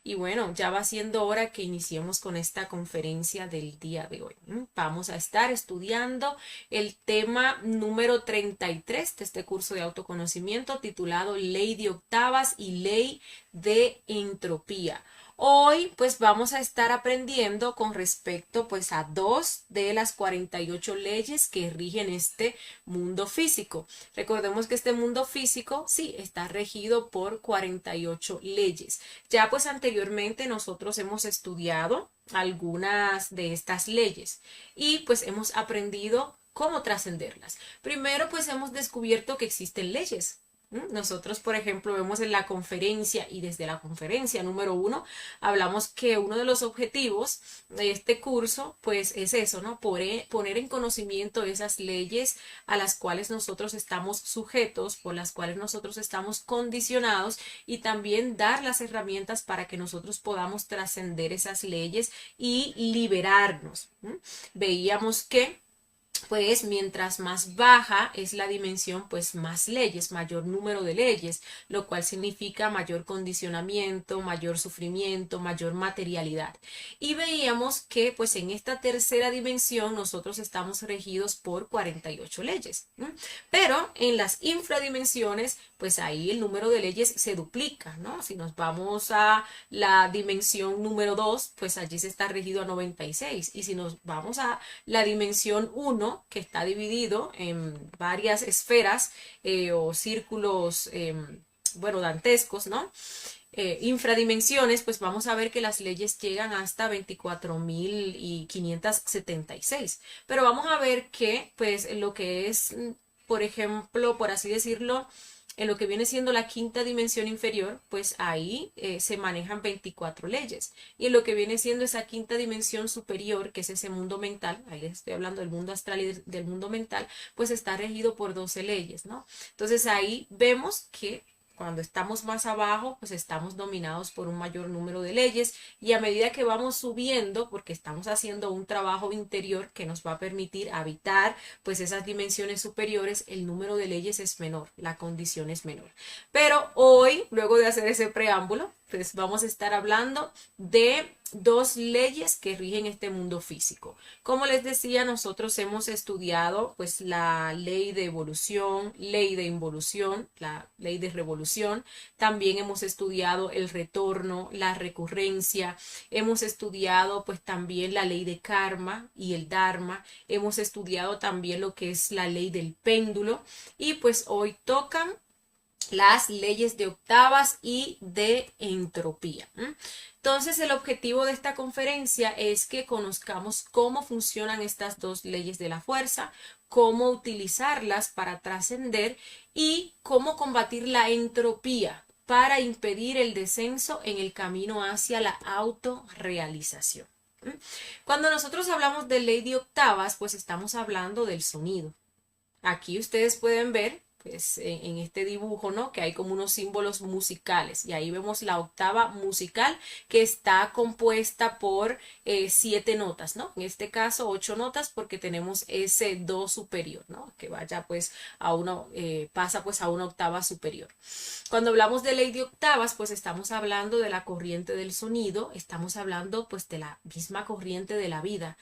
Y bueno, ya va siendo hora que iniciemos con esta conferencia del día de hoy. Vamos a estar estudiando el tema número 33 de este curso de autoconocimiento titulado Ley de octavas y Ley de entropía. Hoy pues vamos a estar aprendiendo con respecto pues a dos de las 48 leyes que rigen este mundo físico. Recordemos que este mundo físico sí está regido por 48 leyes. Ya pues anteriormente nosotros hemos estudiado algunas de estas leyes y pues hemos aprendido cómo trascenderlas. Primero pues hemos descubierto que existen leyes. Nosotros, por ejemplo, vemos en la conferencia y desde la conferencia número 1 hablamos que uno de los objetivos de este curso pues es eso, ¿no? Poner en conocimiento esas leyes a las cuales nosotros estamos sujetos, por las cuales nosotros estamos condicionados y también dar las herramientas para que nosotros podamos trascender esas leyes y liberarnos. Veíamos que pues mientras más baja es la dimensión, pues más leyes, mayor número de leyes, lo cual significa mayor condicionamiento, mayor sufrimiento, mayor materialidad. Y veíamos que pues en esta tercera dimensión nosotros estamos regidos por 48 leyes. Pero en las infradimensiones, pues ahí el número de leyes se duplica, ¿no? Si nos vamos a la dimensión número 2, pues allí se está regido a 96. Y si nos vamos a la dimensión 1, que está dividido en varias esferas o círculos, bueno, dantescos, ¿no? Infradimensiones, pues vamos a ver que las leyes llegan hasta 24.576. Pero vamos a ver que, pues, lo que es, por ejemplo, por así decirlo, en lo que viene siendo la quinta dimensión inferior, pues ahí se manejan 24 leyes. Y en lo que viene siendo esa quinta dimensión superior, que es ese mundo mental, ahí les estoy hablando del mundo astral y del mundo mental, pues está regido por 12 leyes, ¿no? Entonces ahí vemos que cuando estamos más abajo, pues estamos dominados por un mayor número de leyes y a medida que vamos subiendo, porque estamos haciendo un trabajo interior que nos va a permitir habitar pues esas dimensiones superiores, el número de leyes es menor, la condición es menor. Pero hoy, luego de hacer ese preámbulo, pues vamos a estar hablando de dos leyes que rigen este mundo físico. Como les decía, nosotros hemos estudiado pues la ley de evolución, ley de involución, la ley de revolución. También hemos estudiado el retorno, la recurrencia. Hemos estudiado pues también la ley de karma y el dharma. Hemos estudiado también lo que es la ley del péndulo. Y pues hoy tocan las leyes de octavas y de entropía. Entonces, el objetivo de esta conferencia es que conozcamos cómo funcionan estas dos leyes de la fuerza, cómo utilizarlas para trascender y cómo combatir la entropía para impedir el descenso en el camino hacia la autorrealización. Cuando nosotros hablamos de ley de octavas, pues estamos hablando del sonido. Aquí ustedes pueden ver pues, en este dibujo, ¿no? Que hay como unos símbolos musicales y ahí vemos la octava musical que está compuesta por 7 notas, ¿no? En este caso 8 notas porque tenemos ese do superior, ¿no? Que vaya pues a una, pasa pues a una octava superior. Cuando hablamos de ley de octavas, pues estamos hablando de la corriente del sonido, estamos hablando pues de la misma corriente de la vida.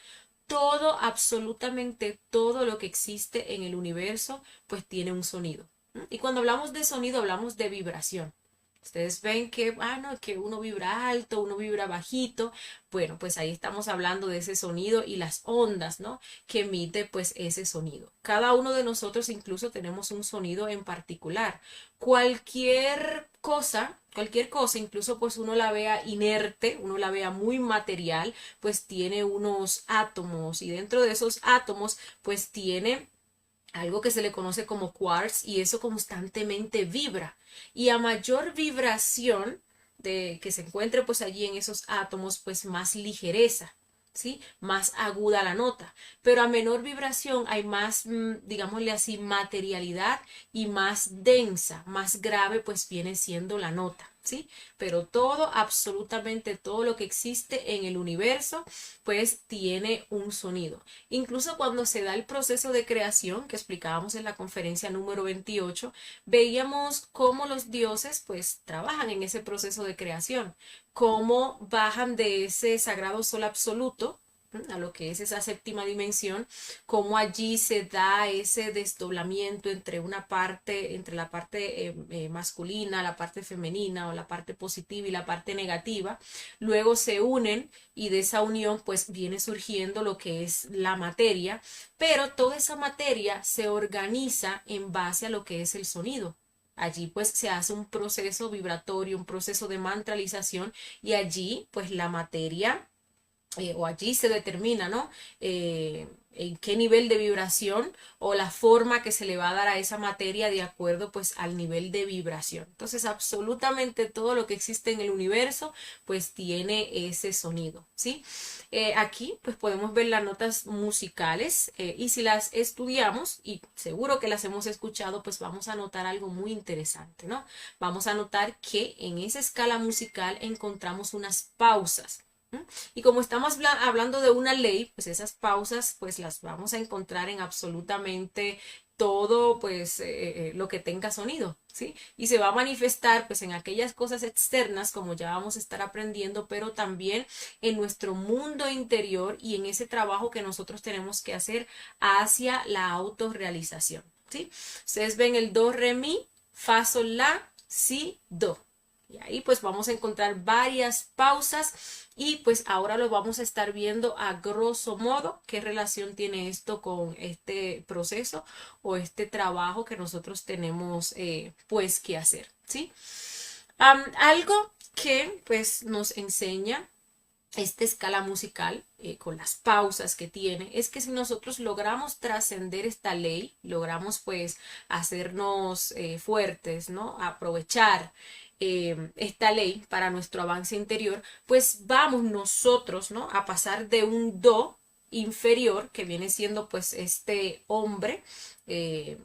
Todo, absolutamente todo lo que existe en el universo, pues tiene un sonido. Y cuando hablamos de sonido, hablamos de vibración. Ustedes ven que, no, que uno vibra alto, uno vibra bajito. Bueno, pues ahí estamos hablando de ese sonido y las ondas, ¿no? Que emite pues ese sonido. Cada uno de nosotros incluso tenemos un sonido en particular. Cualquier cosa, incluso pues uno la vea inerte, uno la vea muy material, pues tiene unos átomos y dentro de esos átomos pues tiene algo que se le conoce como quartz y eso constantemente vibra. Y a mayor vibración de que se encuentre pues allí en esos átomos, pues más ligereza, ¿sí? Más aguda la nota. Pero a menor vibración hay más, digámosle así, materialidad y más densa, más grave pues viene siendo la nota. ¿sí? Pero todo, absolutamente todo lo que existe en el universo, pues tiene un sonido. Incluso cuando se da el proceso de creación, que explicábamos en la conferencia número 28, veíamos cómo los dioses, pues, trabajan en ese proceso de creación, cómo bajan de ese sagrado sol absoluto a lo que es esa séptima dimensión, cómo allí se da ese desdoblamiento entre una parte, entre la parte masculina, la parte femenina o la parte positiva y la parte negativa, luego se unen y de esa unión pues viene surgiendo lo que es la materia, pero toda esa materia se organiza en base a lo que es el sonido. Allí pues se hace un proceso vibratorio, un proceso de mantralización y allí pues la materia o allí se determina, ¿no? En qué nivel de vibración o la forma que se le va a dar a esa materia de acuerdo pues al nivel de vibración. Entonces absolutamente todo lo que existe en el universo pues tiene ese sonido, ¿sí? Aquí pues podemos ver las notas musicales y si las estudiamos y seguro que las hemos escuchado pues vamos a notar algo muy interesante, ¿no? Vamos a notar que en esa escala musical encontramos unas pausas. Y como estamos hablando de una ley, pues esas pausas pues las vamos a encontrar en absolutamente todo pues lo que tenga sonido, ¿sí? Y se va a manifestar pues en aquellas cosas externas como ya vamos a estar aprendiendo, pero también en nuestro mundo interior y en ese trabajo que nosotros tenemos que hacer hacia la autorrealización, ¿sí? Ustedes ven el do, re, mi, fa, sol, la, si, do. Y ahí pues vamos a encontrar varias pausas y pues ahora lo vamos a estar viendo a grosso modo qué relación tiene esto con este proceso o este trabajo que nosotros tenemos pues que hacer, ¿sí? Algo que pues nos enseña esta escala musical con las pausas que tiene es que si nosotros logramos trascender esta ley, logramos pues hacernos fuertes, ¿no? Aprovechar esta ley para nuestro avance interior, pues vamos nosotros, ¿no? A pasar de un do inferior, que viene siendo pues este hombre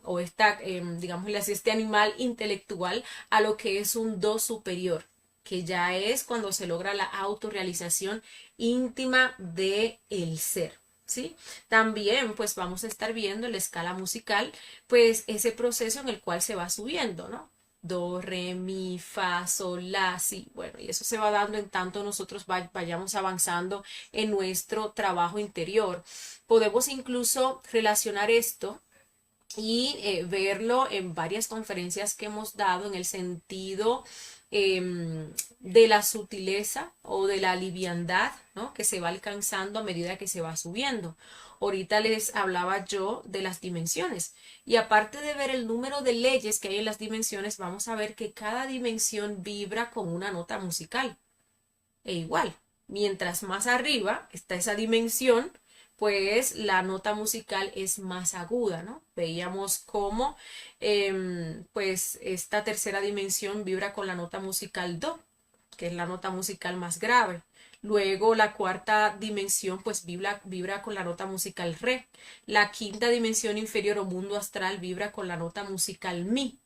o esta, digámosle así, este animal intelectual, a lo que es un do superior, que ya es cuando se logra la autorrealización íntima de el ser. ¿Sí? También pues vamos a estar viendo en la escala musical pues ese proceso en el cual se va subiendo, ¿no? Do, re, mi, fa, sol, la, si. Bueno, y eso se va dando en tanto nosotros vayamos avanzando en nuestro trabajo interior. Podemos incluso relacionar esto y verlo en varias conferencias que hemos dado en el sentido de la sutileza o de la liviandad, ¿no? Que se va alcanzando a medida que se va subiendo. Ahorita les hablaba yo de las dimensiones y aparte de ver el número de leyes que hay en las dimensiones, vamos a ver que cada dimensión vibra con una nota musical. E igual, mientras más arriba está esa dimensión, pues la nota musical es más aguda, ¿no? Veíamos cómo pues esta tercera dimensión vibra con la nota musical do, que es la nota musical más grave. Luego la cuarta dimensión pues vibra con la nota musical re. La quinta dimensión inferior o mundo astral vibra con la nota musical mi.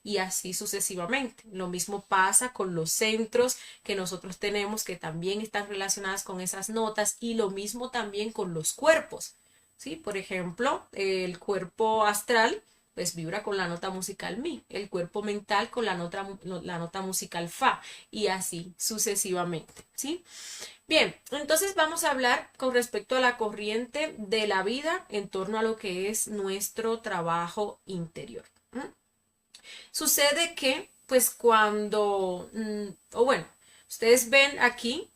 Y así sucesivamente. Lo mismo pasa con los centros que nosotros tenemos que también están relacionadas con esas notas y lo mismo también con los cuerpos. ¿Sí? Por ejemplo, el cuerpo astral pues vibra con la nota musical mi, el cuerpo mental con la nota musical fa y así sucesivamente. ¿Sí? Bien, entonces vamos a hablar con respecto a la corriente de la vida en torno a lo que es nuestro trabajo interior. Sucede que, pues cuando, o bueno, ustedes ven aquí,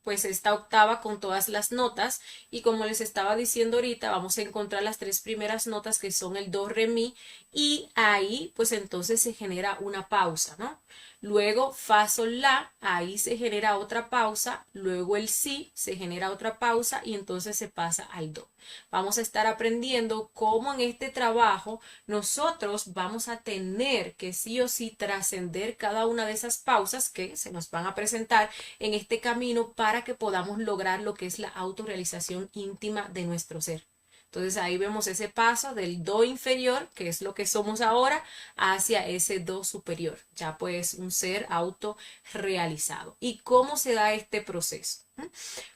pues esta octava con todas las notas y como les estaba diciendo ahorita, vamos a encontrar las tres primeras notas que son el do, re, mi y ahí pues entonces se genera una pausa, ¿no? Luego fa, sol, la, ahí se genera otra pausa, luego el si se genera otra pausa y entonces se pasa al do. Vamos a estar aprendiendo cómo en este trabajo nosotros vamos a tener que sí o sí trascender cada una de esas pausas que se nos van a presentar en este camino para que podamos lograr lo que es la autorrealización íntima de nuestro ser. Entonces ahí vemos ese paso del do inferior, que es lo que somos ahora, hacia ese do superior, ya pues un ser autorrealizado. ¿Y cómo se da este proceso?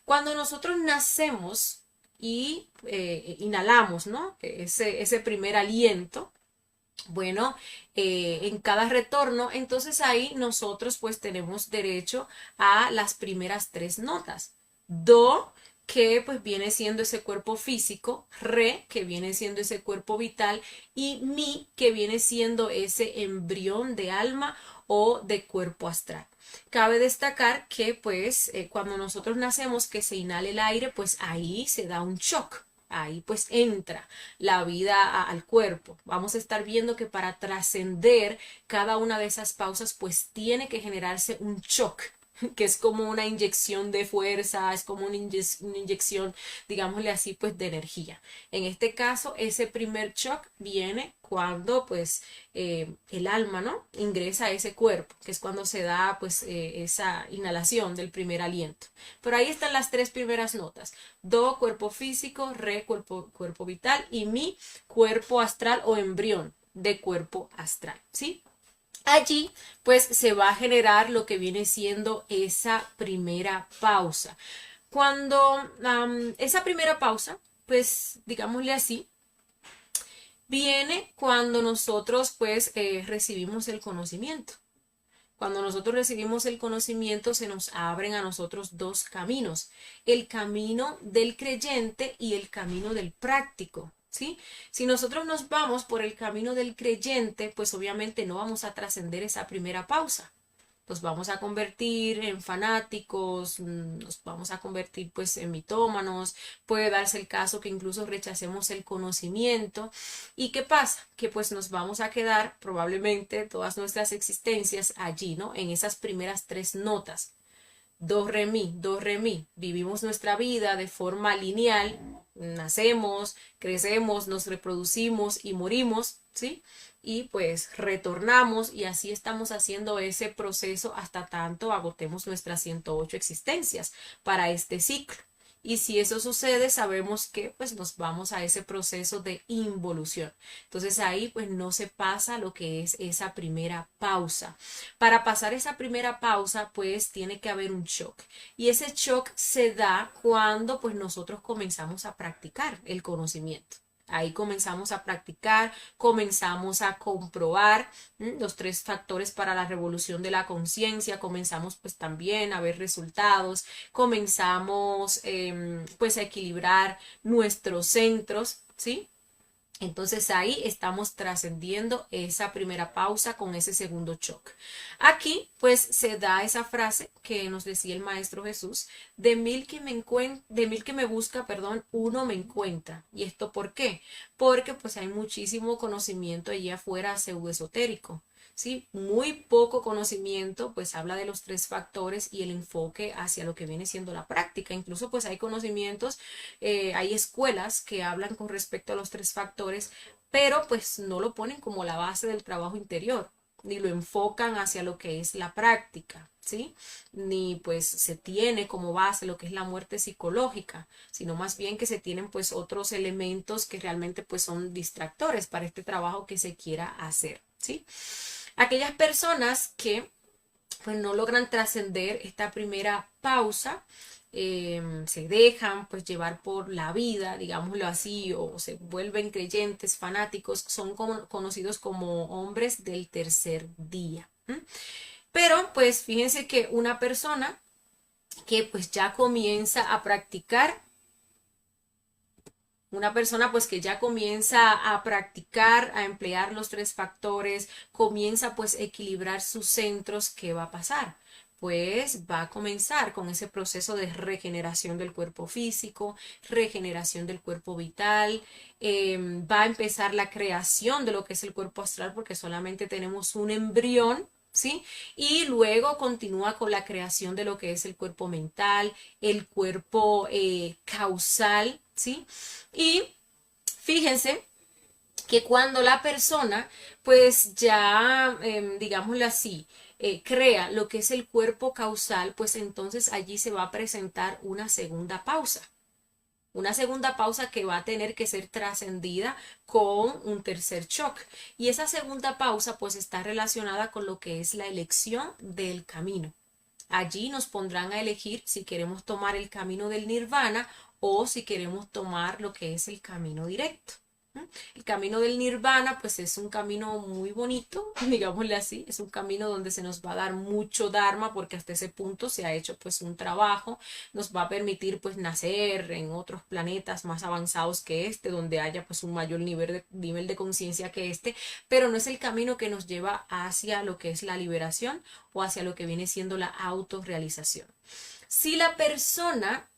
Cuando nosotros nacemos y inhalamos, ¿no? Ese primer aliento, bueno, en cada retorno, entonces ahí nosotros pues tenemos derecho a las primeras tres notas. Do, que pues viene siendo ese cuerpo físico, re, que viene siendo ese cuerpo vital, y mi, que viene siendo ese embrión de alma o de cuerpo astral. Cabe destacar que pues cuando nosotros nacemos que se inhala el aire, pues ahí se da un shock. Ahí pues entra la vida al cuerpo. Vamos a estar viendo que para trascender cada una de esas pausas pues tiene que generarse un shock, que es como una inyección de fuerza, es como una inyección, digámosle así, pues de energía. En este caso, ese primer shock viene cuando pues el alma, ¿no? Ingresa a ese cuerpo, que es cuando se da pues esa inhalación del primer aliento. Pero ahí están las tres primeras notas: do, cuerpo físico; re, cuerpo vital; y mi, cuerpo astral o embrión de cuerpo astral, ¿sí? Allí pues se va a generar lo que viene siendo esa primera pausa. Cuando esa primera pausa, pues digámosle así, viene cuando nosotros pues recibimos el conocimiento. Cuando nosotros recibimos el conocimiento se nos abren a nosotros dos caminos: el camino del creyente y el camino del práctico. ¿Sí? Si nosotros nos vamos por el camino del creyente, pues obviamente no vamos a trascender esa primera pausa. Nos vamos a convertir en fanáticos, nos vamos a convertir pues en mitómanos, puede darse el caso que incluso rechacemos el conocimiento. ¿Y qué pasa? Que pues nos vamos a quedar probablemente todas nuestras existencias allí, ¿no? En esas primeras tres notas. Do, re, mi, do, re, mi. Vivimos nuestra vida de forma lineal, nacemos, crecemos, nos reproducimos y morimos, ¿sí? Y pues retornamos y así estamos haciendo ese proceso hasta tanto agotemos nuestras 108 existencias para este ciclo. Y si eso sucede, sabemos que pues nos vamos a ese proceso de involución. Entonces ahí pues no se pasa lo que es esa primera pausa. Para pasar esa primera pausa pues tiene que haber un shock. Y ese shock se da cuando pues nosotros comenzamos a practicar el conocimiento. Ahí comenzamos a practicar, comenzamos a comprobar los tres factores para la revolución de la conciencia, comenzamos pues también a ver resultados, comenzamos pues a equilibrar nuestros centros, ¿sí? Entonces ahí estamos trascendiendo esa primera pausa con ese segundo shock. Aquí pues se da esa frase que nos decía el Maestro Jesús: de mil que me busca, perdón, uno me encuentra. ¿Y esto por qué? Porque pues hay muchísimo conocimiento allí afuera pseudoesotérico. ¿Sí? Muy poco conocimiento, pues habla de los tres factores y el enfoque hacia lo que viene siendo la práctica. Incluso pues hay conocimientos, hay escuelas que hablan con respecto a los tres factores, pero pues no lo ponen como la base del trabajo interior, ni lo enfocan hacia lo que es la práctica, ¿sí? Ni pues se tiene como base lo que es la muerte psicológica, sino más bien que se tienen pues otros elementos que realmente pues son distractores para este trabajo que se quiera hacer, ¿sí? Aquellas personas que pues no logran trascender esta primera pausa, se dejan pues llevar por la vida, digámoslo así, o se vuelven creyentes, fanáticos, son conocidos como hombres del tercer día. Pero pues fíjense que una persona que pues ya comienza a practicar, una persona pues que ya comienza a practicar, a emplear los tres factores, comienza pues a equilibrar sus centros, ¿qué va a pasar? Pues va a comenzar con ese proceso de regeneración del cuerpo físico, regeneración del cuerpo vital, va a empezar la creación de lo que es el cuerpo astral, porque solamente tenemos un embrión, ¿sí? Y luego continúa con la creación de lo que es el cuerpo mental, el cuerpo causal, ¿sí? Y fíjense que cuando la persona pues ya, digámoslo así, crea lo que es el cuerpo causal, pues entonces allí se va a presentar una segunda pausa. Una segunda pausa que va a tener que ser trascendida con un tercer shock. Y esa segunda pausa pues está relacionada con lo que es la elección del camino. Allí nos pondrán a elegir si queremos tomar el camino del nirvana o si queremos tomar lo que es el camino directo. El camino del nirvana pues es un camino muy bonito, digámosle así, es un camino donde se nos va a dar mucho dharma porque hasta ese punto se ha hecho pues un trabajo, nos va a permitir pues nacer en otros planetas más avanzados que este, donde haya pues un mayor nivel de conciencia que este, pero no es el camino que nos lleva hacia lo que es la liberación o hacia lo que viene siendo la autorrealización. Si la persona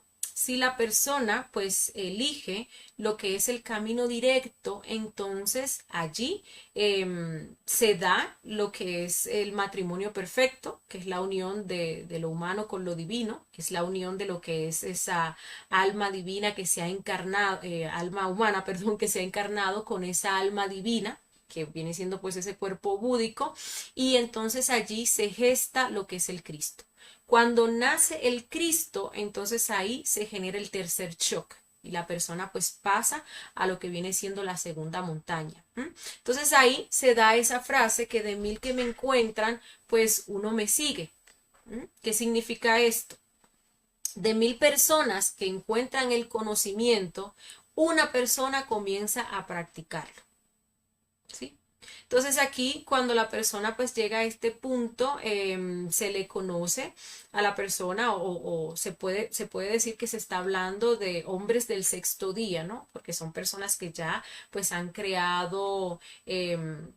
pues elige lo que es el camino directo, entonces allí se da lo que es el matrimonio perfecto, que es la unión de lo humano con lo divino, que es la unión de lo que es esa alma divina que se ha encarnado, alma humana, perdón, que se ha encarnado con esa alma divina que viene siendo pues ese cuerpo búdico, y entonces allí se gesta lo que es el Cristo. Cuando nace el Cristo, entonces ahí se genera el tercer shock y la persona pues pasa a lo que viene siendo la segunda montaña. Entonces ahí se da esa frase que de 1000 que me encuentran, pues uno me sigue. ¿Qué significa esto? De 1000 personas que encuentran el conocimiento, una persona comienza a practicarlo. ¿Sí? Entonces aquí cuando la persona pues llega a este punto se le conoce a la persona o se puede decir que se está hablando de hombres del sexto día, ¿no? Porque son personas que ya pues han creado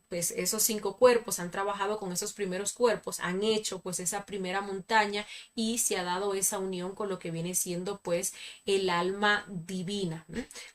pues esos 5 cuerpos, han trabajado con esos primeros cuerpos, han hecho pues esa primera montaña y se ha dado esa unión con lo que viene siendo pues el alma divina.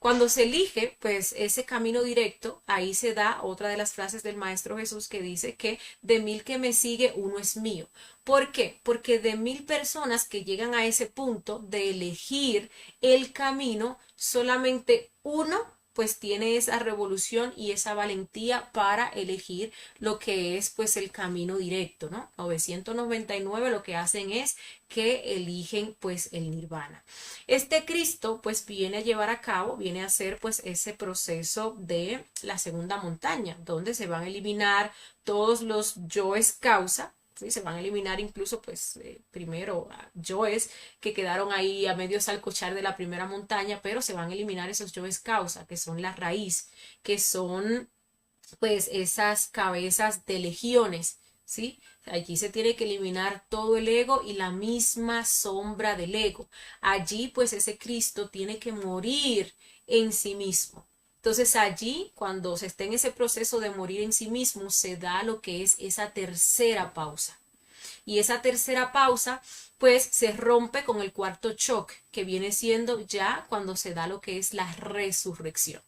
Cuando se elige pues ese camino directo, ahí se da otra de las frases del Maestro Jesús que dice que de 1000 que me sigue, uno es mío. ¿Por qué? Porque de 1000 personas que llegan a ese punto de elegir el camino, solamente uno pues tiene esa revolución y esa valentía para elegir lo que es pues el camino directo, ¿no? 999 lo que hacen es que eligen pues el nirvana. Este Cristo pues viene a llevar a cabo, viene a hacer pues ese proceso de la segunda montaña, donde se van a eliminar todos los yoes causa. ¿Sí? Se van a eliminar incluso, pues, primero yoes que quedaron ahí a medio salcochar de la primera montaña, pero se van a eliminar esos yoes causa, que son la raíz, que son, pues, esas cabezas de legiones, ¿sí? Allí se tiene que eliminar todo el ego y la misma sombra del ego. Allí, pues, ese Cristo tiene que morir en sí mismo. Entonces allí, cuando se está en ese proceso de morir en sí mismo, se da lo que es esa tercera pausa. Y esa tercera pausa, pues se rompe con el cuarto shock, que viene siendo ya cuando se da lo que es la resurrección.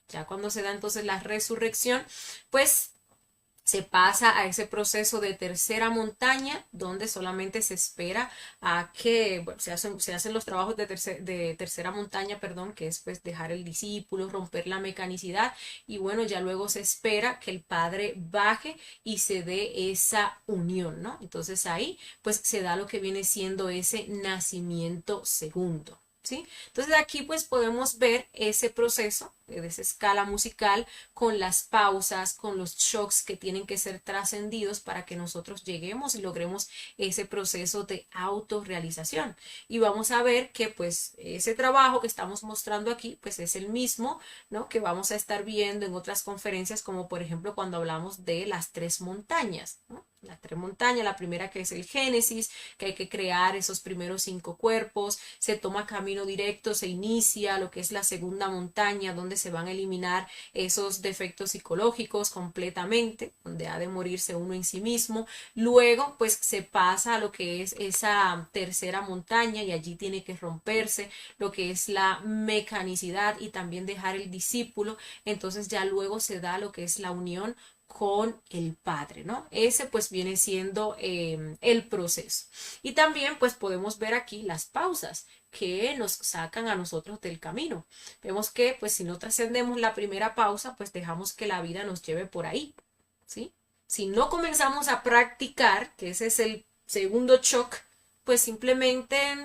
Ya cuando se da entonces la resurrección, pues se pasa a ese proceso de tercera montaña, donde solamente se espera a que bueno, se hacen los trabajos de tercera montaña, perdón, que es pues dejar el discípulo, romper la mecanicidad, y bueno, ya luego se espera que el Padre baje y se dé esa unión, ¿no? Entonces ahí pues se da lo que viene siendo ese nacimiento segundo. ¿Sí? Entonces aquí pues podemos ver ese proceso de esa escala musical con las pausas, con los shocks que tienen que ser trascendidos para que nosotros lleguemos y logremos ese proceso de autorrealización. Y vamos a ver que pues ese trabajo que estamos mostrando aquí pues es el mismo, ¿no? Que vamos a estar viendo en otras conferencias, como por ejemplo cuando hablamos de las 3 montañas, ¿no? Las 3 montañas, la primera que es el Génesis, que hay que crear esos primeros 5 cuerpos, se toma camino directo, se inicia lo que es la segunda montaña, donde se van a eliminar esos defectos psicológicos completamente, donde ha de morirse uno en sí mismo. Luego, pues se pasa a lo que es esa tercera montaña y allí tiene que romperse lo que es la mecanicidad y también dejar el discípulo. Entonces ya luego se da lo que es la unión con el Padre, ¿no? Ese pues viene siendo el proceso. Y también pues podemos ver aquí las pausas que nos sacan a nosotros del camino. Vemos que pues si no trascendemos la primera pausa, pues dejamos que la vida nos lleve por ahí, ¿sí? Si no comenzamos a practicar, que ese es el segundo shock, pues simplemente,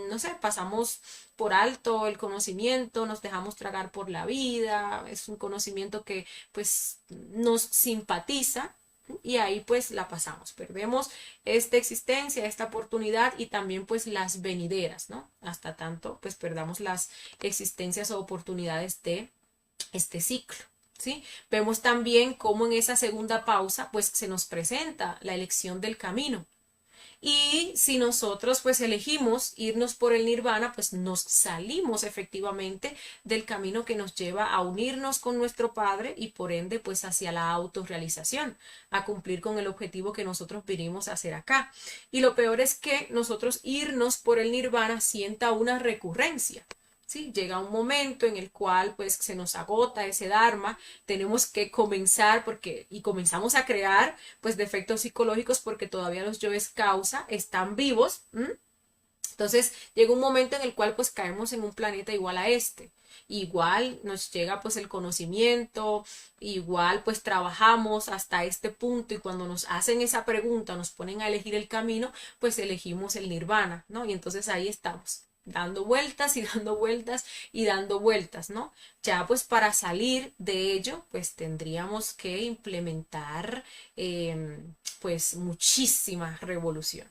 no sé, pasamos por alto el conocimiento, nos dejamos tragar por la vida, es un conocimiento que pues nos simpatiza y ahí pues la pasamos, perdemos esta existencia, esta oportunidad y también pues las venideras, ¿no? Hasta tanto pues perdamos las existencias o oportunidades de este ciclo. ¿Sí? Vemos también cómo en esa segunda pausa pues se nos presenta la elección del camino. Y si nosotros pues elegimos irnos por el nirvana, pues nos salimos efectivamente del camino que nos lleva a unirnos con nuestro Padre y por ende pues hacia la autorrealización, a cumplir con el objetivo que nosotros vinimos a hacer acá. Y lo peor es que nosotros irnos por el nirvana sienta una recurrencia. ¿Sí? Llega un momento en el cual pues se nos agota ese dharma, tenemos que comenzar y comenzamos a crear pues defectos psicológicos porque todavía los yoes causa están vivos. Entonces llega un momento en el cual pues caemos en un planeta igual a este. Igual nos llega pues el conocimiento, igual pues trabajamos hasta este punto y cuando nos hacen esa pregunta, nos ponen a elegir el camino, pues elegimos el nirvana, ¿no? Y entonces ahí estamos dando vueltas y dando vueltas y dando vueltas, ¿no? Ya pues para salir de ello, pues tendríamos que implementar pues muchísima revolución,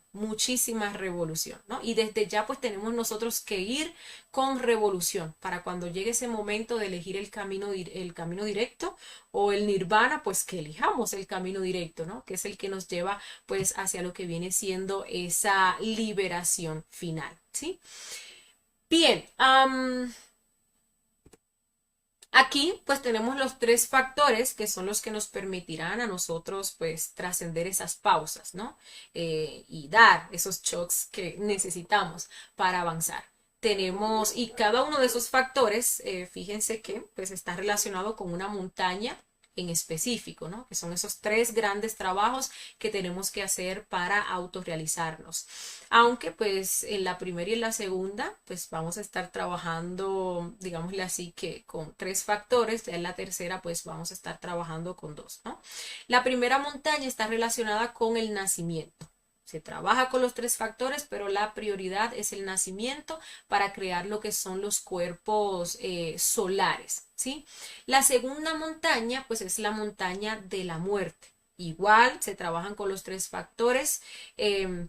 ¿no? Y desde ya pues tenemos nosotros que ir con revolución para cuando llegue ese momento de elegir el camino directo o el nirvana, pues que elijamos el camino directo, ¿no? Que es el que nos lleva pues hacia lo que viene siendo esa liberación final, ¿sí? Bien, aquí pues tenemos los tres factores que son los que nos permitirán a nosotros pues trascender esas pausas, ¿no? Y dar esos shocks que necesitamos para avanzar. Tenemos, y cada uno de esos factores, fíjense que pues está relacionado con una montaña en específico, ¿no? Que son esos tres grandes trabajos que tenemos que hacer para autorrealizarnos. Aunque pues en la primera y en la segunda pues vamos a estar trabajando, digámosle así, que con tres factores, ya en la tercera pues vamos a estar trabajando con dos, ¿no? La primera montaña está relacionada con el nacimiento. Se trabaja con los tres factores, pero la prioridad es el nacimiento para crear lo que son los cuerpos solares, ¿sí? La segunda montaña, pues es la montaña de la muerte. Igual se trabajan con los tres factores,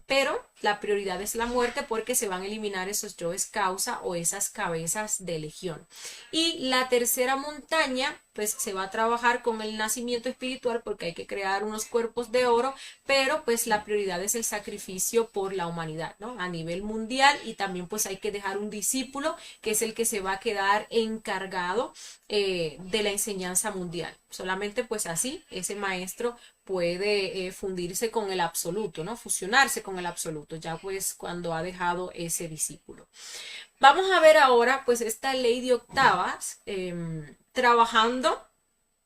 pero la prioridad es la muerte porque se van a eliminar esos yoes causa o esas cabezas de legión. Y la tercera montaña, pues se va a trabajar con el nacimiento espiritual porque hay que crear unos cuerpos de oro, pero pues la prioridad es el sacrificio por la humanidad, ¿no? A nivel mundial y también pues hay que dejar un discípulo que es el que se va a quedar encargado de la enseñanza mundial. Solamente pues así ese maestro puede fundirse con el absoluto, ¿no? Fusionarse con el absoluto, ya pues cuando ha dejado ese discípulo. Vamos a ver ahora pues esta ley de octavas trabajando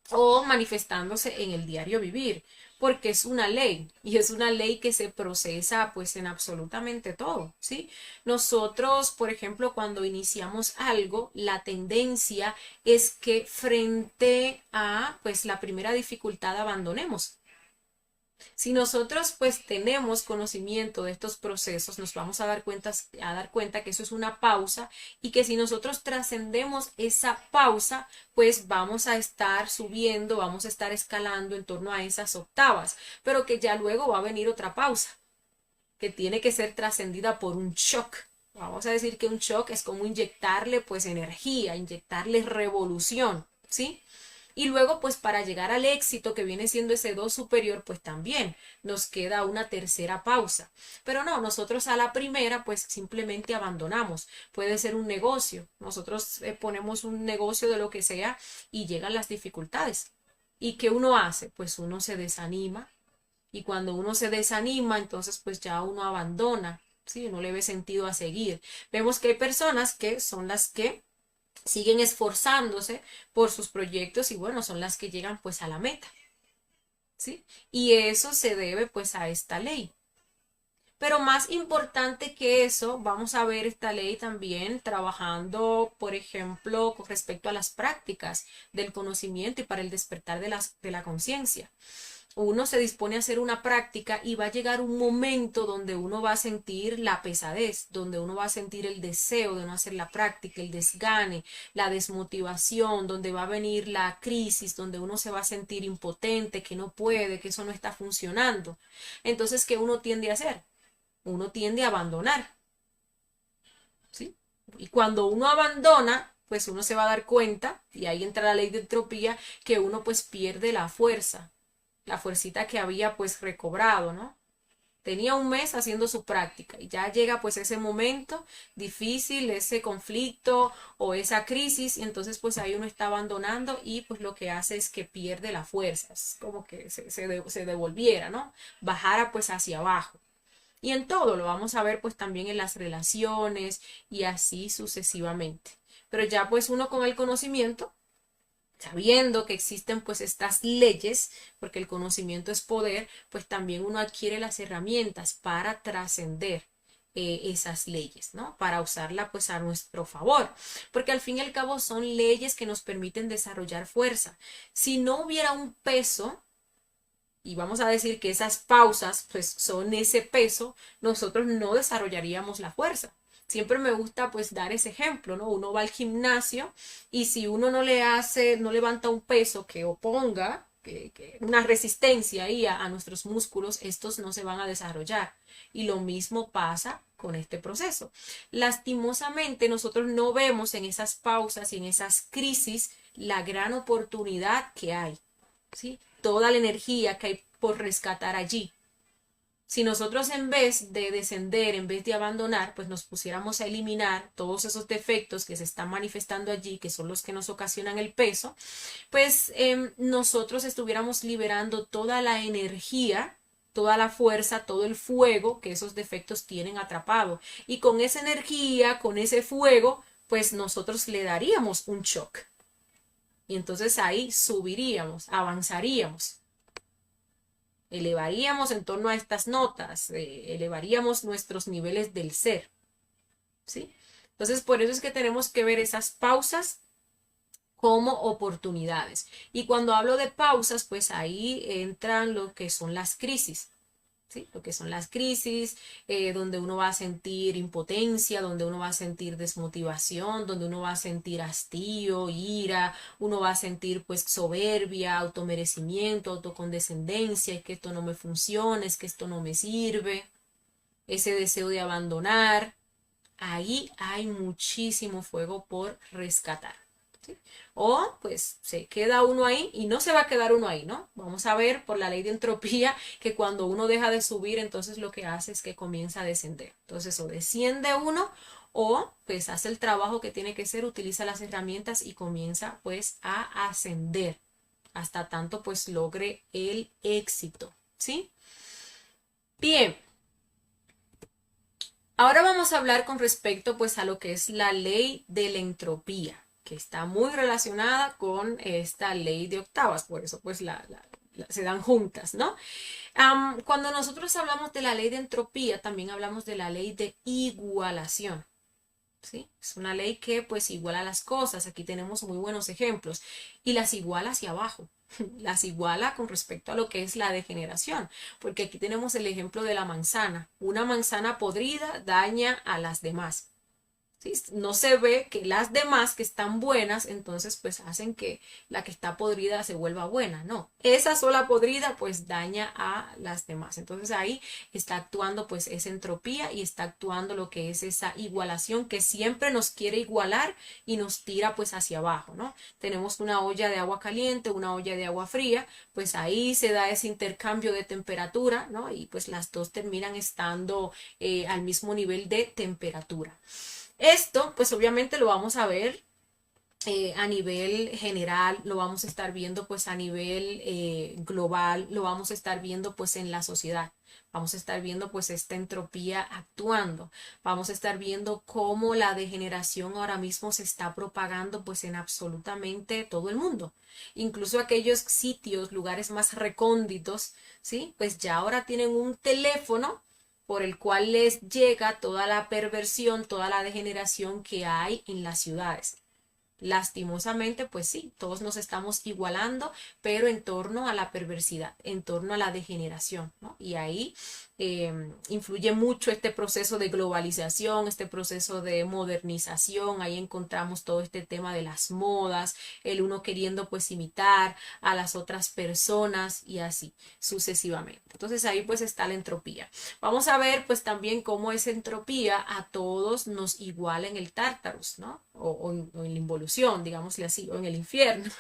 o manifestándose en el diario vivir, porque es una ley y es una ley que se procesa pues en absolutamente todo, ¿sí? Nosotros, por ejemplo, cuando iniciamos algo, la tendencia es que frente a pues la primera dificultad abandonemos. Si nosotros pues tenemos conocimiento de estos procesos, nos vamos a dar cuenta que eso es una pausa y que si nosotros trascendemos esa pausa, pues vamos a estar subiendo, vamos a estar escalando en torno a esas octavas, pero que ya luego va a venir otra pausa que tiene que ser trascendida por un shock. Vamos a decir que un shock es como inyectarle pues energía, inyectarle revolución, ¿sí? Y luego, pues para llegar al éxito que viene siendo ese do superior, pues también nos queda una tercera pausa. Pero no, nosotros a la primera, pues simplemente abandonamos. Puede ser un negocio. Nosotros ponemos un negocio de lo que sea y llegan las dificultades. ¿Y qué uno hace? Pues uno se desanima. Y cuando uno se desanima, entonces pues ya uno abandona. ¿Sí? No le ve sentido a seguir. Vemos que hay personas que son las que siguen esforzándose por sus proyectos y bueno, son las que llegan pues a la meta, ¿sí? Y eso se debe pues a esta ley. Pero más importante que eso, vamos a ver esta ley también trabajando, por ejemplo, con respecto a las prácticas del conocimiento y para el despertar de la conciencia. uno se dispone a hacer una práctica y va a llegar un momento donde uno va a sentir la pesadez, donde uno va a sentir el deseo de no hacer la práctica, el desgane, la desmotivación, donde va a venir la crisis, donde uno se va a sentir impotente, que no puede, que eso no está funcionando. Entonces, ¿qué uno tiende a hacer? Uno tiende a abandonar, ¿sí? Y cuando uno abandona, pues uno se va a dar cuenta, y ahí entra la ley de entropía, que uno pues pierde la fuercita que había pues recobrado, ¿no? Tenía un mes haciendo su práctica y ya llega pues ese momento difícil, ese conflicto o esa crisis y entonces pues ahí uno está abandonando y pues lo que hace es que pierde la fuerza, es como que se devolviera, ¿no? Bajara pues hacia abajo. Y en todo lo vamos a ver pues también en las relaciones y así sucesivamente. Pero ya pues uno con el conocimiento, sabiendo que existen pues estas leyes, porque el conocimiento es poder, pues también uno adquiere las herramientas para trascender esas leyes, ¿no? Para usarla pues a nuestro favor, porque al fin y al cabo son leyes que nos permiten desarrollar fuerza. Si no hubiera un peso, y vamos a decir que esas pausas pues son ese peso, nosotros no desarrollaríamos la fuerza. Siempre me gusta pues dar ese ejemplo, ¿no? Uno va al gimnasio y si uno no le hace, no levanta un peso que oponga, una resistencia ahí a nuestros músculos, estos no se van a desarrollar. Y lo mismo pasa con este proceso. Lastimosamente nosotros no vemos en esas pausas y en esas crisis la gran oportunidad que hay, ¿sí? Toda la energía que hay por rescatar allí. Si nosotros en vez de descender, en vez de abandonar, pues nos pusiéramos a eliminar todos esos defectos que se están manifestando allí, que son los que nos ocasionan el peso, pues nosotros estuviéramos liberando toda la energía, toda la fuerza, todo el fuego que esos defectos tienen atrapado. Y con esa energía, con ese fuego, pues nosotros le daríamos un shock. Y entonces ahí subiríamos, avanzaríamos, elevaríamos en torno a estas notas, elevaríamos nuestros niveles del ser, ¿sí? Entonces por eso es que tenemos que ver esas pausas como oportunidades. Y cuando hablo de pausas, pues ahí entran lo que son las crisis. ¿Sí? Lo que son las crisis, donde uno va a sentir impotencia, donde uno va a sentir desmotivación, donde uno va a sentir hastío, ira, uno va a sentir pues soberbia, automerecimiento, autocondescendencia, es que esto no me funciona, es que esto no me sirve, ese deseo de abandonar. Ahí hay muchísimo fuego por rescatar. ¿Sí? O pues se queda uno ahí y no se va a quedar uno ahí, ¿no? Vamos a ver por la ley de entropía que cuando uno deja de subir, entonces lo que hace es que comienza a descender. Entonces o desciende uno o pues hace el trabajo que tiene que ser, utiliza las herramientas y comienza pues a ascender hasta tanto pues logre el éxito, ¿sí? Bien. Ahora vamos a hablar con respecto pues a lo que es la ley de la entropía, que está muy relacionada con esta ley de octavas, por eso pues se dan juntas, ¿no? Cuando nosotros hablamos de la ley de entropía, también hablamos de la ley de igualación. ¿Sí? Es una ley que pues iguala las cosas. Aquí tenemos muy buenos ejemplos y las iguala hacia abajo. Las iguala con respecto a lo que es la degeneración, porque aquí tenemos el ejemplo de la manzana. Una manzana podrida daña a las demás. ¿Sí? No se ve que las demás que están buenas, entonces pues hacen que la que está podrida se vuelva buena. No, esa sola podrida pues daña a las demás. Entonces ahí está actuando pues esa entropía y está actuando lo que es esa igualación que siempre nos quiere igualar y nos tira pues hacia abajo, ¿no? Tenemos una olla de agua caliente, una olla de agua fría, pues ahí se da ese intercambio de temperatura, ¿no? Y pues las dos terminan estando al mismo nivel de temperatura. Esto, pues obviamente lo vamos a ver a nivel general, lo vamos a estar viendo pues a nivel global, lo vamos a estar viendo pues en la sociedad. Vamos a estar viendo pues esta entropía actuando. Vamos a estar viendo cómo la degeneración ahora mismo se está propagando pues en absolutamente todo el mundo. Incluso aquellos sitios, lugares más recónditos, ¿sí? Pues ya ahora tienen un teléfono por el cual les llega toda la perversión, toda la degeneración que hay en las ciudades. Lastimosamente, pues sí, todos nos estamos igualando, pero en torno a la perversidad, en torno a la degeneración, ¿no? Y ahí influye mucho este proceso de globalización, este proceso de modernización. Ahí encontramos todo este tema de las modas, el uno queriendo pues imitar a las otras personas y así sucesivamente. Entonces ahí pues está la entropía. Vamos a ver pues también cómo esa entropía a todos nos iguala en el Tártarus, ¿no? O en la involución, digámosle así, o en el infierno.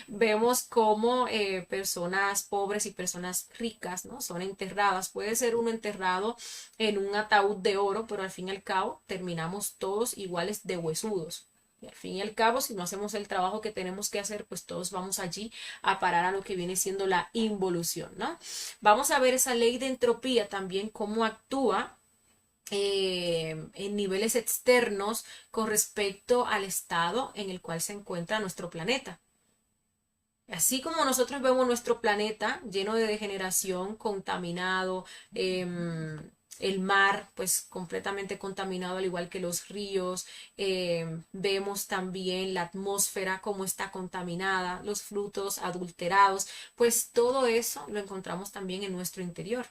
Vemos cómo personas pobres y personas ricas, ¿no? Son enterradas. Puede ser uno enterrado en un ataúd de oro, pero al fin y al cabo terminamos todos iguales de huesudos. Y al fin y al cabo, si no hacemos el trabajo que tenemos que hacer, pues todos vamos allí a parar a lo que viene siendo la involución, ¿no? Vamos a ver esa ley de entropía también, cómo actúa en niveles externos con respecto al estado en el cual se encuentra nuestro planeta. Así como nosotros vemos nuestro planeta lleno de degeneración, contaminado, el mar pues completamente contaminado al igual que los ríos, vemos también la atmósfera como está contaminada, los frutos adulterados, pues todo eso lo encontramos también en nuestro interior.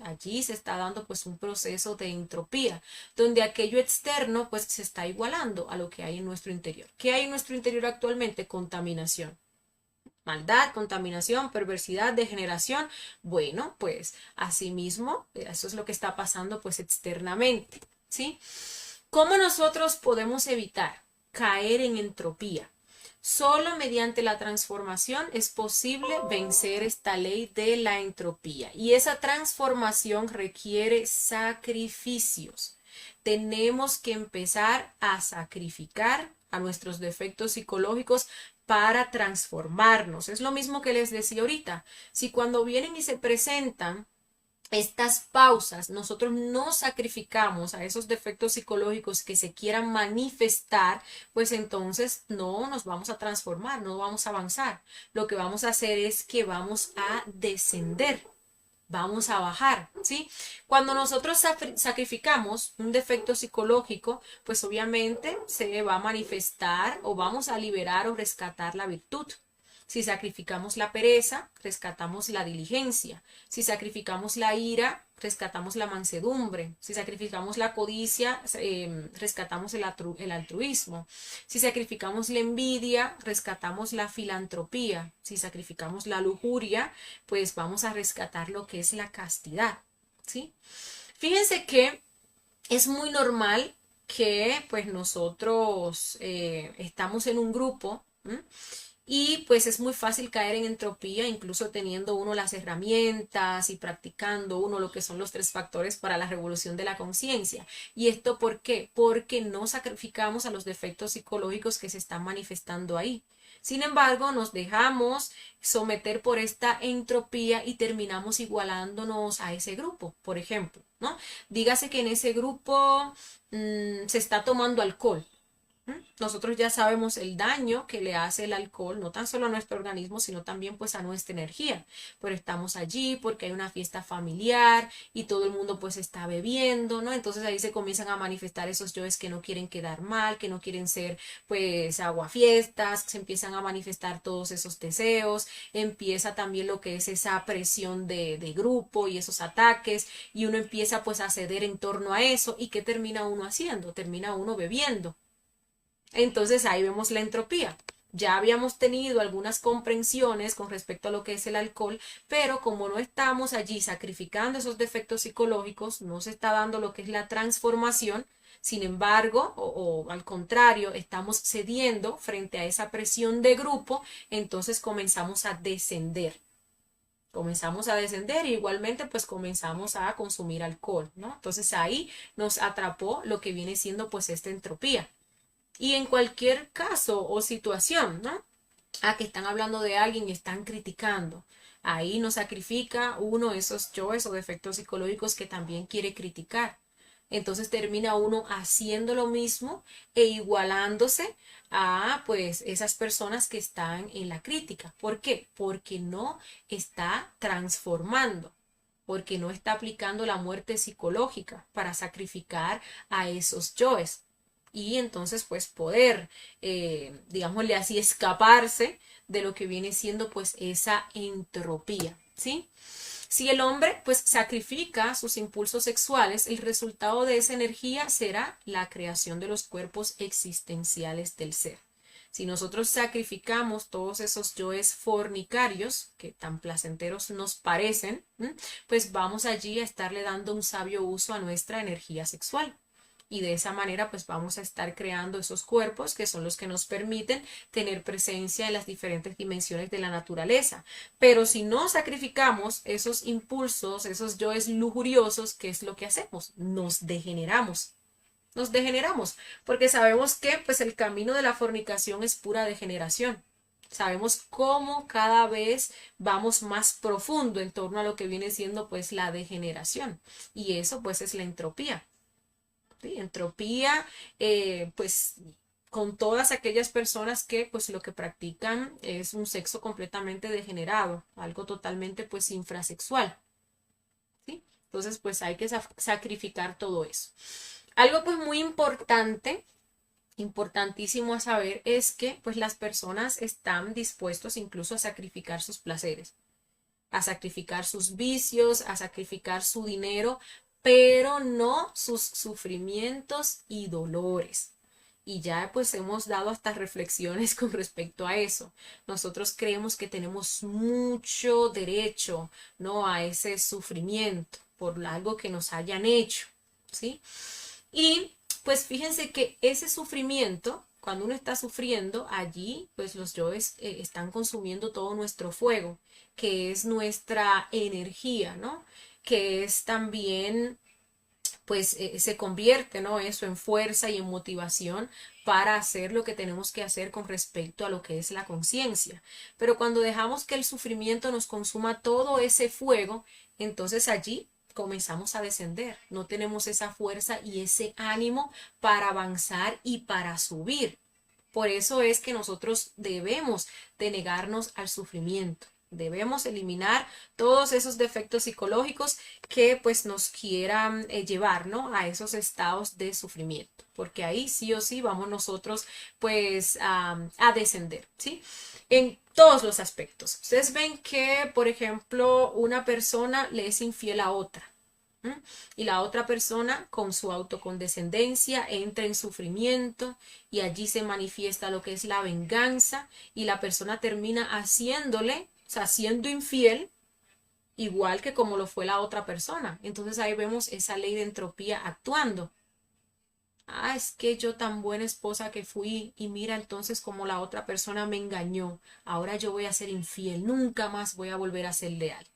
Allí se está dando pues un proceso de entropía, donde aquello externo pues se está igualando a lo que hay en nuestro interior. ¿Qué hay en nuestro interior actualmente? Contaminación. Maldad, contaminación, perversidad, degeneración. Bueno, pues asimismo, eso es lo que está pasando pues externamente, ¿sí? ¿Cómo nosotros podemos evitar caer en entropía? Solo mediante la transformación es posible vencer esta ley de la entropía. Y esa transformación requiere sacrificios. Tenemos que empezar a sacrificar a nuestros defectos psicológicos para transformarnos. Es lo mismo que les decía ahorita. Si cuando vienen y se presentan estas pausas, nosotros no sacrificamos a esos defectos psicológicos que se quieran manifestar, pues entonces no nos vamos a transformar, no vamos a avanzar. Lo que vamos a hacer es que vamos a descender. Vamos a bajar, ¿sí? Cuando nosotros sacrificamos un defecto psicológico, pues obviamente se va a manifestar o vamos a liberar o rescatar la virtud. Si sacrificamos la pereza, rescatamos la diligencia. Si sacrificamos la ira, rescatamos la mansedumbre. Si sacrificamos la codicia, rescatamos el altruismo. Si sacrificamos la envidia, rescatamos la filantropía. Si sacrificamos la lujuria, pues vamos a rescatar lo que es la castidad, ¿sí? Fíjense que es muy normal que pues nosotros estamos en un grupo, ¿m? Y pues es muy fácil caer en entropía, incluso teniendo uno las herramientas y practicando uno lo que son los 3 factores para la revolución de la conciencia. ¿Y esto por qué? Porque no sacrificamos a los defectos psicológicos que se están manifestando ahí. Sin embargo, nos dejamos someter por esta entropía y terminamos igualándonos a ese grupo, por ejemplo, ¿no? Dígase que en ese grupo se está tomando alcohol. Nosotros ya sabemos el daño que le hace el alcohol, no tan solo a nuestro organismo, sino también pues a nuestra energía. Pero estamos allí porque hay una fiesta familiar y todo el mundo pues está bebiendo, ¿no? Entonces ahí se comienzan a manifestar esos yoes que no quieren quedar mal, que no quieren ser pues aguafiestas, se empiezan a manifestar todos esos deseos, empieza también lo que es esa presión de grupo y esos ataques y uno empieza pues a ceder en torno a eso y ¿qué termina uno haciendo? Termina uno bebiendo. Entonces ahí vemos la entropía. Ya habíamos tenido algunas comprensiones con respecto a lo que es el alcohol, pero como no estamos allí sacrificando esos defectos psicológicos, no se está dando lo que es la transformación, sin embargo, o al contrario, estamos cediendo frente a esa presión de grupo, entonces comenzamos a descender. Comenzamos a descender e igualmente pues comenzamos a consumir alcohol, ¿no? Entonces ahí nos atrapó lo que viene siendo pues esta entropía. Y en cualquier caso o situación, ¿no? Que están hablando de alguien y están criticando. Ahí no sacrifica uno esos yoes o defectos psicológicos que también quiere criticar. Entonces termina uno haciendo lo mismo e igualándose a pues esas personas que están en la crítica. ¿Por qué? Porque no está transformando, porque no está aplicando la muerte psicológica para sacrificar a esos yoes. y entonces pues poder, digámosle así, escaparse de lo que viene siendo pues esa entropía, ¿sí? Si el hombre pues sacrifica sus impulsos sexuales, el resultado de esa energía será la creación de los cuerpos existenciales del ser. Si nosotros sacrificamos todos esos yoes fornicarios, que tan placenteros nos parecen, pues vamos allí a estarle dando un sabio uso a nuestra energía sexual. Y de esa manera pues vamos a estar creando esos cuerpos que son los que nos permiten tener presencia en las diferentes dimensiones de la naturaleza. Pero si no sacrificamos esos impulsos, esos yoes lujuriosos, ¿qué es lo que hacemos? Nos degeneramos. Nos degeneramos, porque sabemos que pues el camino de la fornicación es pura degeneración. Sabemos cómo cada vez vamos más profundo en torno a lo que viene siendo pues la degeneración. Y eso pues es la entropía. ¿Sí? Entropía, pues con todas aquellas personas que pues lo que practican es un sexo completamente degenerado, algo totalmente pues infrasexual, ¿sí? Entonces pues hay que sacrificar todo eso. Algo pues muy importante, importantísimo a saber es que pues las personas están dispuestos incluso a sacrificar sus placeres, a sacrificar sus vicios, a sacrificar su dinero, pero no sus sufrimientos y dolores. Y ya pues hemos dado hasta reflexiones con respecto a eso. Nosotros creemos que tenemos mucho derecho, ¿no? A ese sufrimiento por algo que nos hayan hecho, ¿sí? Y pues fíjense que ese sufrimiento, cuando uno está sufriendo, allí pues los yoes están consumiendo todo nuestro fuego, que es nuestra energía, ¿no? Que es también pues se convierte, ¿no? Eso en fuerza y en motivación para hacer lo que tenemos que hacer con respecto a lo que es la conciencia. Pero cuando dejamos que el sufrimiento nos consuma todo ese fuego, entonces allí comenzamos a descender. No tenemos esa fuerza y ese ánimo para avanzar y para subir. Por eso es que nosotros debemos de negarnos al sufrimiento. Debemos eliminar todos esos defectos psicológicos que pues nos quieran llevar, ¿no? A esos estados de sufrimiento, porque ahí sí o sí vamos nosotros pues a descender, ¿sí? En todos los aspectos. Ustedes ven que, por ejemplo, una persona le es infiel a otra. Y la otra persona con su autocondescendencia entra en sufrimiento y allí se manifiesta lo que es la venganza y la persona termina haciéndole, o sea, siendo infiel, igual que como lo fue la otra persona. Entonces ahí vemos esa ley de entropía actuando. Ah, es que yo tan buena esposa que fui y mira entonces como la otra persona me engañó. Ahora yo voy a ser infiel, nunca más voy a volver a ser leal.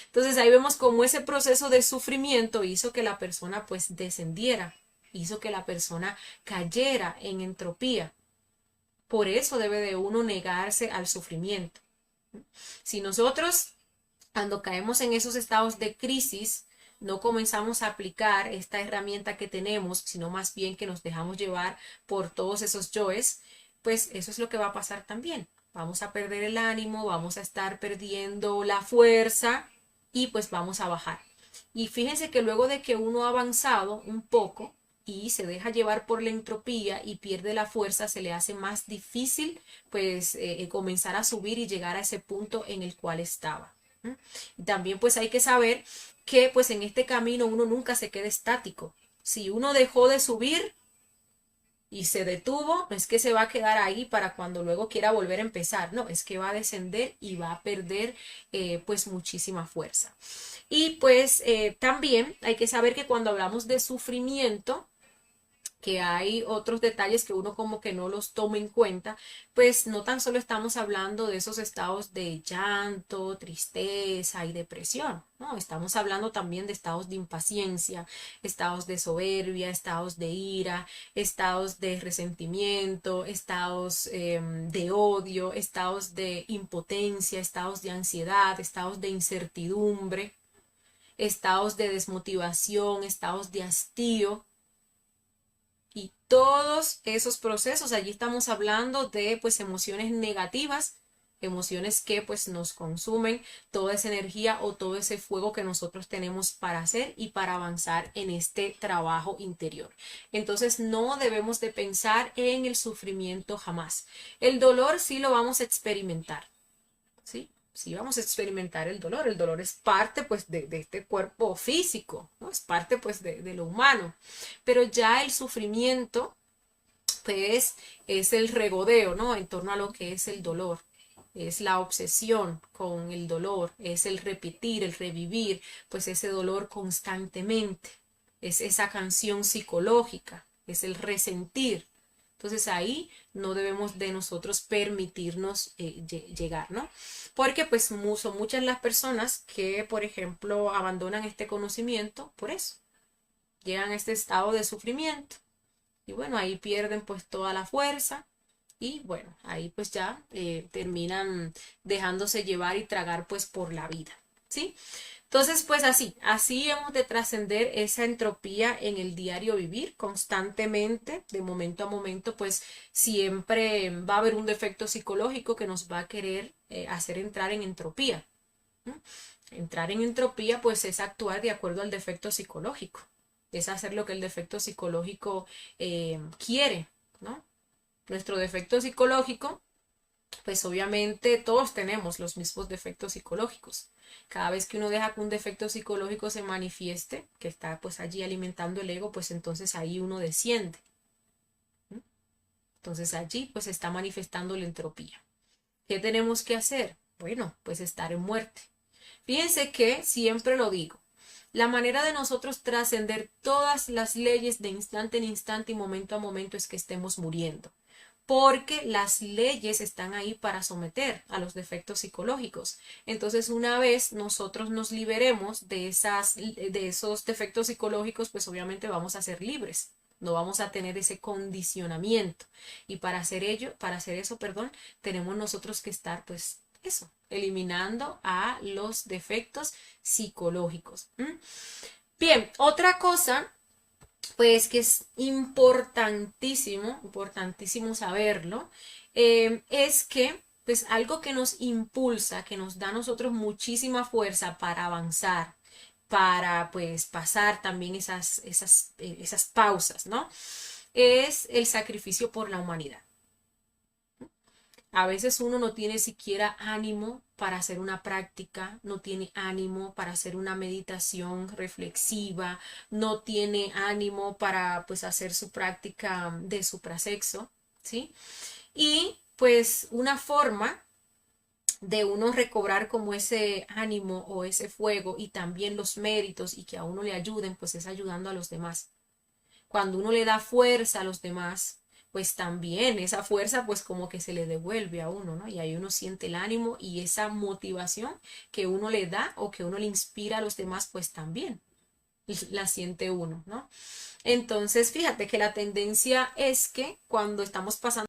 Entonces ahí vemos cómo ese proceso de sufrimiento hizo que la persona pues descendiera, hizo que la persona cayera en entropía. Por eso debe de uno negarse al sufrimiento. Si nosotros cuando caemos en esos estados de crisis no comenzamos a aplicar esta herramienta que tenemos, sino más bien que nos dejamos llevar por todos esos yoes, pues eso es lo que va a pasar también. Vamos a perder el ánimo, vamos a estar perdiendo la fuerza y pues vamos a bajar. Y fíjense que luego de que uno ha avanzado un poco y se deja llevar por la entropía y pierde la fuerza, se le hace más difícil pues comenzar a subir y llegar a ese punto en el cual estaba. Y también pues hay que saber que pues en este camino uno nunca se queda estático. Si uno dejó de subir y se detuvo, no es que se va a quedar ahí para cuando luego quiera volver a empezar, no, es que va a descender y va a perder pues muchísima fuerza. Y pues también hay que saber que cuando hablamos de sufrimiento, que hay otros detalles que uno como que no los toma en cuenta, pues no tan solo estamos hablando de esos estados de llanto, tristeza y depresión, ¿no? Estamos hablando también de estados de impaciencia, estados de soberbia, estados de ira, estados de resentimiento, estados de odio, estados de impotencia, estados de ansiedad, estados de incertidumbre, estados de desmotivación, estados de hastío. Y todos esos procesos, allí estamos hablando de pues emociones negativas, emociones que pues nos consumen toda esa energía o todo ese fuego que nosotros tenemos para hacer y para avanzar en este trabajo interior. Entonces no debemos de pensar en el sufrimiento jamás. El dolor sí lo vamos a experimentar, ¿sí? Sí vamos a experimentar el dolor. El dolor es parte pues de este cuerpo físico, ¿no? Es parte pues de lo humano. Pero ya el sufrimiento pues es el regodeo, ¿no? En torno a lo que es el dolor. Es la obsesión con el dolor, es el repetir, el revivir, pues ese dolor constantemente. Es esa canción psicológica, es el resentir. Entonces ahí no debemos de nosotros permitirnos llegar, ¿no? Porque pues son muchas las personas que, por ejemplo, abandonan este conocimiento por eso. Llegan a este estado de sufrimiento y bueno, ahí pierden pues toda la fuerza y bueno, ahí pues ya terminan dejándose llevar y tragar pues por la vida, ¿sí? Entonces pues así hemos de trascender esa entropía en el diario vivir constantemente, de momento a momento pues siempre va a haber un defecto psicológico que nos va a querer hacer entrar en entropía. ¿No? Entrar en entropía pues es actuar de acuerdo al defecto psicológico, es hacer lo que el defecto psicológico quiere, ¿no? Nuestro defecto psicológico, pues obviamente todos tenemos los mismos defectos psicológicos. Cada vez que uno deja que un defecto psicológico se manifieste, que está pues allí alimentando el ego, pues entonces ahí uno desciende. ¿No? Entonces allí pues está manifestando la entropía. ¿Qué tenemos que hacer? Bueno, pues estar en muerte. Fíjense que siempre lo digo. La manera de nosotros trascender todas las leyes de instante en instante y momento a momento es que estemos muriendo. Porque las leyes están ahí para someter a los defectos psicológicos. Entonces, una vez nosotros nos liberemos de esos defectos psicológicos, pues obviamente vamos a ser libres. No vamos a tener ese condicionamiento. Y para hacer eso, perdón, tenemos nosotros que estar, pues, eso, eliminando a los defectos psicológicos. Bien, otra cosa pues que es importantísimo, importantísimo saberlo, es que pues algo que nos impulsa, que nos da a nosotros muchísima fuerza para avanzar, para pues pasar también esas pausas, ¿no? Es el sacrificio por la humanidad. A veces uno no tiene siquiera ánimo para hacer una práctica, no tiene ánimo para hacer una meditación reflexiva, no tiene ánimo para pues hacer su práctica de suprasexo, ¿sí? Y pues una forma de uno recobrar como ese ánimo o ese fuego y también los méritos y que a uno le ayuden, pues es ayudando a los demás. Cuando uno le da fuerza a los demás, pues también esa fuerza pues como que se le devuelve a uno, ¿no? Y ahí uno siente el ánimo y esa motivación que uno le da o que uno le inspira a los demás, pues también la siente uno, ¿no? Entonces, fíjate que la tendencia es que cuando estamos pasando.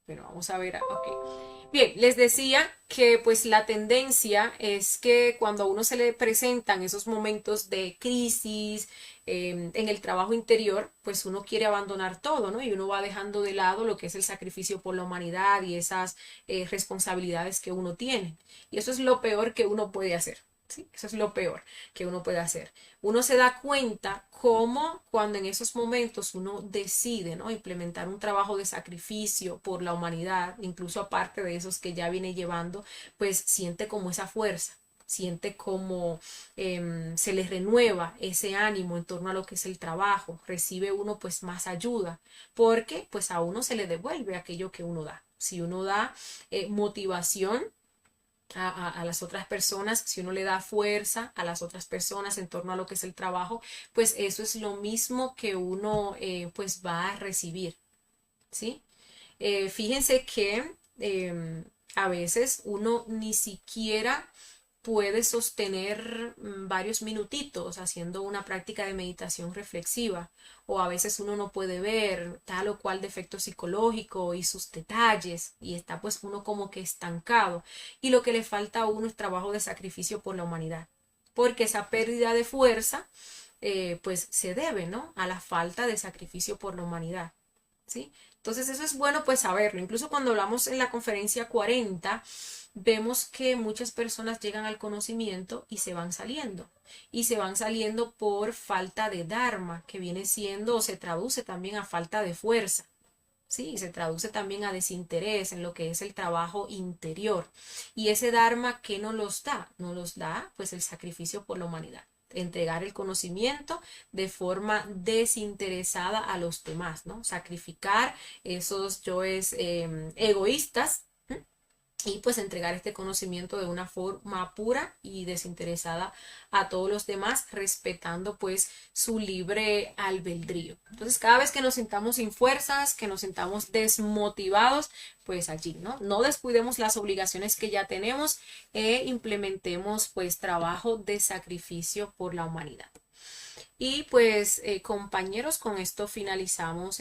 Bueno, vamos a ver, ok. Bien, les decía que pues la tendencia es que cuando a uno se le presentan esos momentos de crisis en el trabajo interior, pues uno quiere abandonar todo, ¿no? Y uno va dejando de lado lo que es el sacrificio por la humanidad y esas responsabilidades que uno tiene. Y eso es lo peor que uno puede hacer. ¿Sí? Eso es lo peor que uno puede hacer. Uno se da cuenta cómo cuando en esos momentos uno decide, ¿no? Implementar un trabajo de sacrificio por la humanidad, incluso aparte de esos que ya viene llevando, pues siente como esa fuerza, siente como se les renueva ese ánimo en torno a lo que es el trabajo, recibe uno pues más ayuda, porque pues a uno se le devuelve aquello que uno da. Si uno da motivación, a las otras personas, si uno le da fuerza a las otras personas en torno a lo que es el trabajo, pues eso es lo mismo que uno pues va a recibir, ¿sí? Fíjense que a veces uno ni siquiera puede sostener varios minutitos haciendo una práctica de meditación reflexiva o a veces uno no puede ver tal o cual defecto psicológico y sus detalles y está pues uno como que estancado y lo que le falta a uno es trabajo de sacrificio por la humanidad porque esa pérdida de fuerza pues se debe, ¿no? A la falta de sacrificio por la humanidad. ¿sí? Entonces eso es bueno pues saberlo. Incluso cuando hablamos en la conferencia 40, vemos que muchas personas llegan al conocimiento y se van saliendo. Y se van saliendo por falta de dharma, que viene siendo o se traduce también a falta de fuerza. Sí, se traduce también a desinterés en lo que es el trabajo interior. Y ese Dharma, ¿qué nos los da? Nos los da pues el sacrificio por la humanidad. Entregar el conocimiento de forma desinteresada a los demás, ¿no? Sacrificar esos yoes egoístas, ¿m? Y pues entregar este conocimiento de una forma pura y desinteresada a todos los demás, respetando pues su libre albedrío. Entonces, cada vez que nos sintamos sin fuerzas, que nos sintamos desmotivados, pues allí, ¿no? No descuidemos las obligaciones que ya tenemos e implementemos pues trabajo de sacrificio por la humanidad. Y pues compañeros, con esto finalizamos